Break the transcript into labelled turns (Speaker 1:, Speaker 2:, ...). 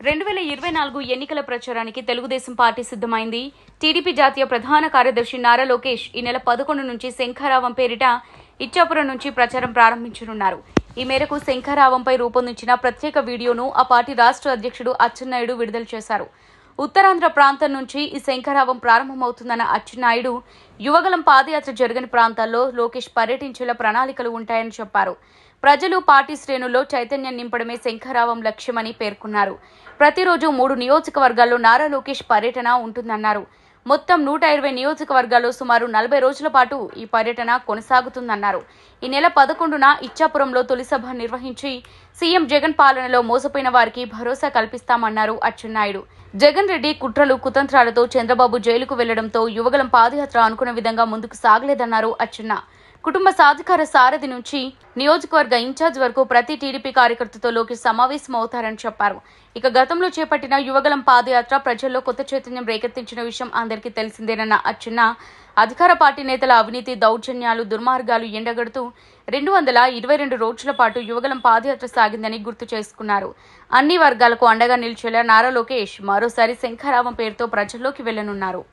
Speaker 1: 2024 ఎన్నికల ప్రచారానికి తెలుగుదేశం పార్టీ సిద్ధమైంది. టీడీపీ జాతీయ ప్రధాన కార్యదర్శి నారా లోకేష్ ఈ నెల 11 నుంచి శంఖారావం పేరిట ఇచ్చాపురం నుంచి ప్రచారం ప్రారంభించనున్నారు. ఈ మేరకు శంఖారావంపై రూపొందించిన ప్రత్యేక వీడియోను ఆ పార్టీ రాష్ట్ర అధ్యక్షుడు అచ్చెన్నాయుడు విడుదల చేశారు. ఉత్తరాంధ్ర ప్రాంతం నుంచి ఈ శంఖారావం ప్రారంభమవుతుందన్న అచ్చెన్నాయుడు యువగలం పాదయాత్ర జరగని ప్రాంతాల్లో లోకేష్ పర్యటించేలా ప్రణాళికలు ఉంటాయని చెప్పారు. ప్రజలు పార్టీ శ్రేణుల్లో చైతన్యం నింపడమే శంఖారావం లక్ష్యమని పేర్కొన్నారు. ప్రతిరోజు 3 నియోజకవర్గాల్లో నారా లోకేష్ పర్యటన ఉంటుందన్నారు. మొత్తం 120 నియోజకవర్గాల్లో సుమారు 40 రోజుల పాటు ఈ పర్యటన కొనసాగుతుందన్నారు. ఈ నెల 11న ఇచ్చాపురంలో తొలి సభ నిర్వహించి సీఎం జగన్ పాలనలో మోసపోయిన వారికి భరోసా కల్పిస్తామన్నారు అచ్చెన్నాయుడు. జగన్ రెడ్డి కుట్రలు కుతంత్రాలతో చంద్రబాబు జైలుకు వెళ్లడంతో యువగలం పాదయాత్ర అనుకున్న విధంగా ముందుకు సాగలేదన్నారు అచ్చెన్నా. కుటుంబ సాధికార సారథి నుంచి నియోజకవర్గ ఇన్ఛార్జ్ వరకు ప్రతి టీడీపీ కార్యకర్తతో లోకేష్ సమావేశం అవుతారని చెప్పారు. ఇక గతంలో చేపట్టిన యువగలం పాదయాత్ర ప్రజల్లో కొత్త చైతన్యం రేకెత్తించిన విషయం అందరికీ తెలిసిందేనన్న అచ్చెన్నా అధికార పార్టీ నేతల అవినీతి, దౌర్జన్యాలు, దుర్మార్గాలు ఎండగడుతూ 222 రోజుల పాటు యువగలం పాదయాత్ర సాగిందని గుర్తు చేసుకున్నారు. అన్ని వర్గాలకు అండగా నిలిచేలా నారా లోకేష్ మరోసారి శంఖారావం పేరుతో ప్రజల్లోకి వెళ్లనున్నారు.